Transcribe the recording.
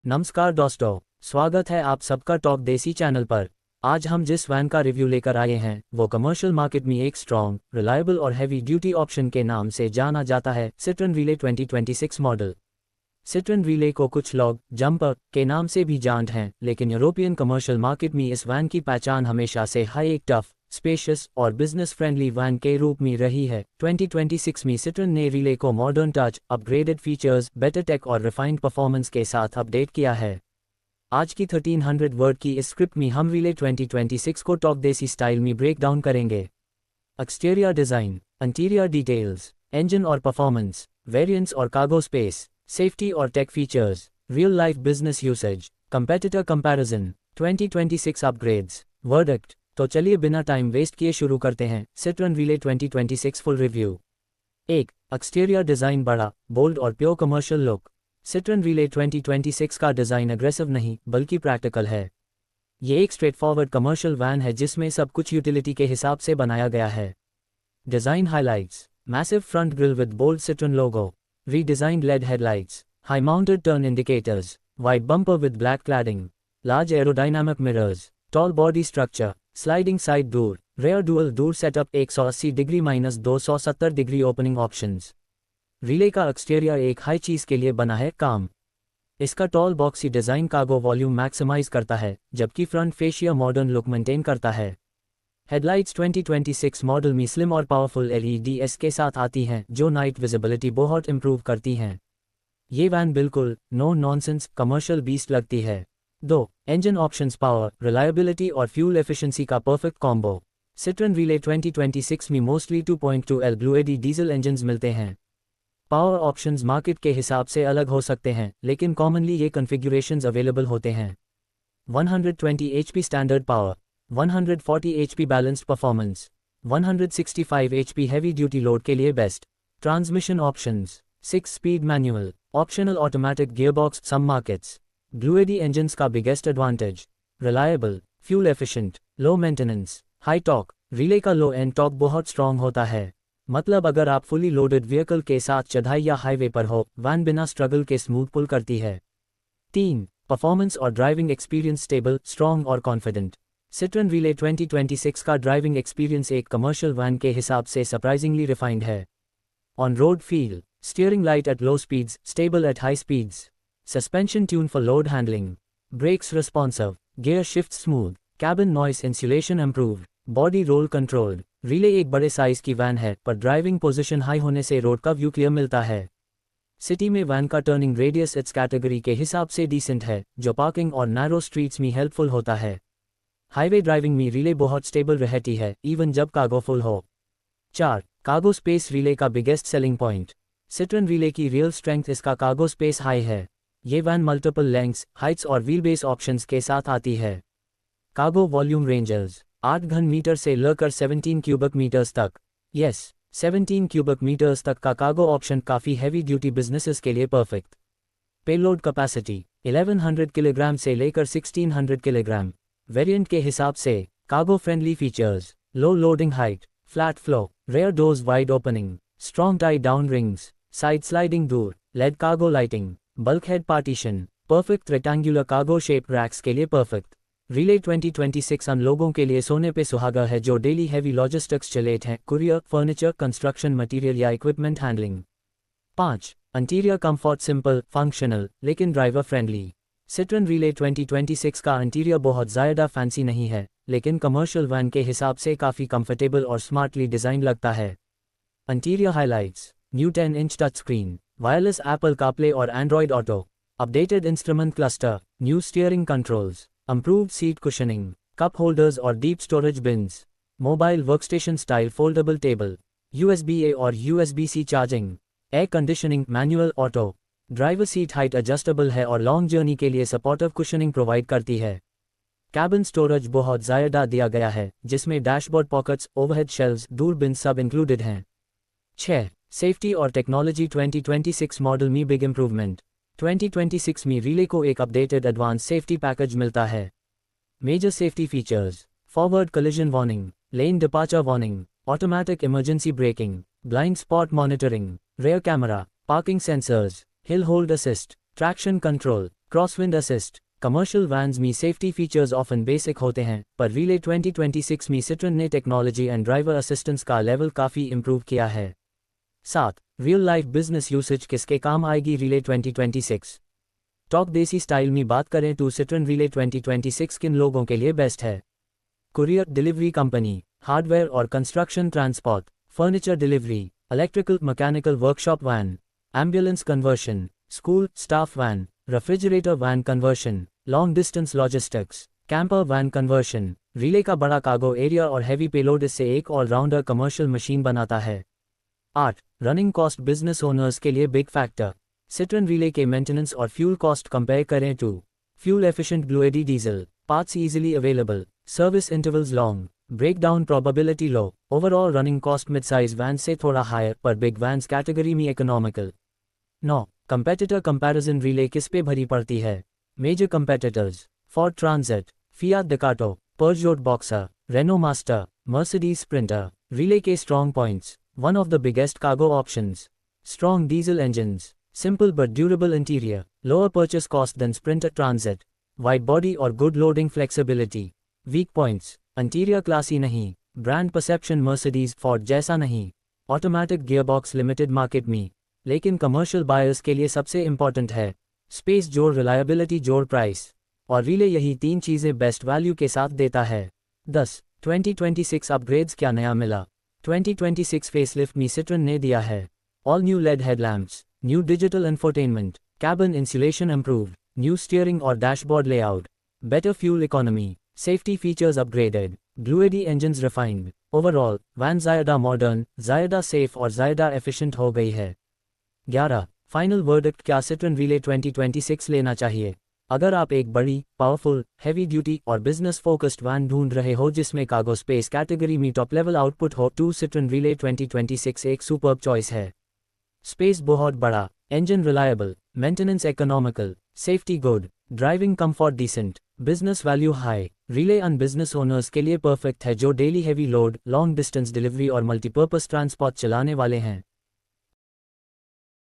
नमस्कार दोस्तों, स्वागत है आप सबका टॉप देसी चैनल पर। आज हम जिस वैन का रिव्यू लेकर आए हैं वो कमर्शियल मार्केट में एक स्ट्रॉन्ग, रिलायबल और हैवी ड्यूटी ऑप्शन के नाम से जाना जाता है, सिट्रन रिले 2026 मॉडल। सिट्रन रिले को कुछ लोग जंपर के नाम से भी जानते हैं, लेकिन यूरोपियन कमर्शियल मार्केट में इस वैन की पहचान हमेशा से हाई एक टफ, स्पेशियस और बिजनेस फ्रेंडली वैन के रूप में रही है। 2026 में सिट्रन ने रिले को modern touch, upgraded features, better tech और रिफाइंड परफॉर्मेंस के साथ अपडेट किया है। आज की 1300 वर्ड की इस स्क्रिप्ट में हम रिले 2026 को टॉप देसी स्टाइल में ब्रेक डाउन करेंगे। Exterior design, interior details, engine और परफॉर्मेंस, वेरिएंट्स और कार्गो स्पेस, सेफ्टी और tech features, real life business usage, competitor comparison, 2026 upgrades, verdict. तो चलिए बिना टाइम वेस्ट किए शुरू करते हैं Citroen Relay 2026 full review. 1. Exterior design बड़ा, बोल्ड और pure commercial look. Citroen Relay 2026 का डिज़ाइन अग्रेसिव नहीं बल्कि प्रैक्टिकल है। ये एक स्ट्रेटफॉरवर्ड कमर्शियल वैन है जिसमें सब कुछ यूटिलिटी के हिसाब से बनाया गया है। Design highlights, massive front grille with bold Citroen logo, redesigned LED headlights, high mounted turn indicators, wide bumper with black cladding, large aerodynamic mirrors, tall body structure, sliding side door, rear dual door setup, 180 degree - 270 degree opening options. Relay का exterior एक high चीज़ के लिए बना है काम। इसका tall boxy design cargo volume maximise करता है, जबकि front fascia modern look maintain करता है। हेडलाइट्स 2026 मॉडल में स्लिम और पावरफुल LEDs के साथ आती हैं जो नाइट विजिबिलिटी बहुत इंप्रूव करती हैं। ये वैन बिल्कुल नो नॉनसेंस कमर्शियल बीस्ट लगती है। 2. इंजन ऑप्शंस, पावर, रिलायबिलिटी और फ्यूल एफिशिएंसी का परफेक्ट कॉम्बो। सिट्रन रिले 2026 में मोस्टली 2.2L ब्लूएडी डीजल इंजन्स मिलते हैं। पावर ऑप्शंस मार्केट के हिसाब से अलग हो सकते हैं, लेकिन कॉमनली ये कॉन्फ़िगरेशंस अवेलेबल होते हैं। 120 HP standard power, 140 HP balanced performance, 165 HP heavy duty load के लिए best. Transmission options, 6 speed manual, optional automatic gearbox. Some markets, BlueHDi engines का biggest advantage, reliable, fuel efficient, low maintenance, high torque. Relay का low end torque बहुत strong होता है, मतलब अगर आप फुली लोडेड व्हीकल के साथ चढ़ाई या हाईवे पर हो, वैन बिना स्ट्रगल के स्मूथ पुल करती है। 3. परफॉर्मेंस और ड्राइविंग एक्सपीरियंस, स्टेबल, स्ट्रॉन्ग और कॉन्फिडेंट। सिट्रन रिले 2026 का ड्राइविंग एक्सपीरियंस एक कमर्शियल वैन के हिसाब से सरप्राइजिंगली रिफाइंड है। On road feel, steering light at low speeds, stable at high speeds, suspension tune for load handling, brakes responsive, gear shift smooth, cabin noise insulation improved, body roll controlled. Relay एक बड़े size की van है, पर driving position high होने से road का view clear मिलता है। सिटी में वैन का टर्निंग रेडियस इट्स कैटेगरी के हिसाब से डिसेंट है, जो पार्किंग और नैरो स्ट्रीट्स में हेल्पफुल होता है। हाईवे ड्राइविंग में रिले बहुत स्टेबल रहती है, इवन जब कार्गो फुल हो। 4. कार्गो स्पेस, रिले का बिगेस्ट सेलिंग पॉइंट। सिट्रन रिले की रियल स्ट्रेंथ इसका कार्गो स्पेस हाई है। ये वैन मल्टीपल लेंथ्स, हाइट्स और व्हीलबेस ऑप्शंस के साथ आती है। कार्गो वॉल्यूम रेंजर्स, 8 घन मीटर से लेकर 17 क्यूबिक मीटर्स तक। 17 क्यूबिक मीटर्स तक का कार्गो ऑप्शन काफ़ी हैवी ड्यूटी बिजनेसेस के लिए परफेक्ट। पेलोड कैपेसिटी, 1100 किलोग्राम से लेकर 1600 किलोग्राम। वेरिएंट के हिसाब से cargo friendly features, low loading height, flat flow, rear doors wide opening, strong tie down rings, side sliding door, LED cargo lighting, bulkhead partition, perfect rectangular cargo shape racks के लिए perfect. Relay 2026 उन लोगों के लिए सोने पे सुहागा है जो डेली हैवी लॉजिस्टिक्स चलेते हैं, कुरियर, फर्नीचर, कंस्ट्रक्शन मटेरियल या equipment handling. 5. Interior comfort, simple, functional लेकिन ड्राइवर फ्रेंडली। सिट्रन रिले 2026 का इंटीरियर बहुत ज़्यादा फैंसी नहीं है, लेकिन कमर्शियल वैन के हिसाब से काफ़ी कंफर्टेबल और स्मार्टली डिज़ाइन लगता है। Interior highlights, new 10-inch touch screen, wireless Apple CarPlay और Android auto, updated instrument cluster, new steering controls, improved seat cushioning, cup holders और deep storage bins, mobile workstation style foldable table, USB-A और USB-C charging, air conditioning, manual auto, driver seat height adjustable है और long journey के लिए supportive cushioning provide करती है। cabin storage बहुत ज़्यादा दिया गया है, जिसमें डैशबोर्ड पॉकेट्स, ओवरहेड शेल्व्स, दूर बिन सब इंक्लूडेड हैं। 6. सेफ्टी और टेक्नोलॉजी, 2026 मॉडल में बिग इंप्रूवमेंट। 2026 में रिले को एक अपडेटेड एडवांस सेफ्टी पैकेज मिलता है। Major safety features, forward collision warning, lane departure warning, automatic emergency braking, blind spot monitoring, rear camera, parking sensors, hill hold assist, traction control, crosswind assist. Commercial vans में safety features often basic होते हैं, पर Relay 2026 में Citroen ने technology and driver assistance का level काफ़ी improve किया है। 7. रियल लाइफ बिजनेस यूसेज किसके काम आएगी रिले 2026? टॉक देसी स्टाइल में बात करें तो सिट्रन रिले 2026 किन लोगों के लिए बेस्ट है? कुरियर डिलीवरी कंपनी, हार्डवेयर और construction transport, furniture delivery, electrical mechanical workshop van, ambulance conversion, school staff van, refrigerator van conversion, long distance logistics, camper van conversion. Relay का बड़ा कार्गो एरिया और heavy payload इससे एक allrounder commercial machine बनाता है। 8. Running cost business owners के लिए big factor. Citroen Relay के मेंटेनेंस और फ्यूल कॉस्ट कंपेयर करें तो fuel efficient BlueHDi diesel, parts easily available, service intervals long, breakdown probability low, overall running cost mid size van से थोड़ा higher पर big vans category में economical. 9. Competitor comparison Relay किस पे भरी पड़ती है? Major competitors, Ford Transit, Fiat Ducato, Peugeot Boxer, Renault Master, Mercedes Sprinter. Relay के strong points: one of the biggest cargo options, strong diesel engines, simple but durable interior, lower purchase cost than Sprinter Transit, wide body और good loading flexibility. Weak points: interior classy नहीं, brand perception Mercedes Ford जैसा नहीं, automatic gearbox limited market में, लेकिन commercial buyers के लिए सबसे important है space जोड़ reliability जोड़ price, और रिले यही तीन चीज़ें बेस्ट वैल्यू के साथ देता है। 10. 2026 अपग्रेड्स क्या नया मिला? 2026 फेसलिफ्ट में सिट्रन ने दिया है all new LED headlamps, new digital infotainment, cabin insulation improved, new steering और dashboard layout, better fuel economy, safety features upgraded, BlueHDi engines refined. Overall van ज़्यादा मॉडर्न, ज़्यादा सेफ और ज़्यादा एफिशिएंट हो गई है। 11. फाइनल वर्डिक्ट क्या सिट्रन रिले 2026 लेना चाहिए? अगर आप एक बड़ी, पावरफुल, हैवी ड्यूटी और बिजनेस फोकस्ड वैन ढूंढ रहे हो जिसमें कार्गो स्पेस कैटेगरी में टॉप लेवल आउटपुट हो तो सिट्रन रिले 2026 एक सुपर्ब चॉइस है। स्पेस बहुत बड़ा, engine reliable, maintenance economical, safety good, driving comfort decent, business value high. Relay अन बिजनेस ओनर्स के लिए परफेक्ट है जो daily heavy load, long distance delivery और मल्टीपर्पज ट्रांसपोर्ट चलाने वाले हैं।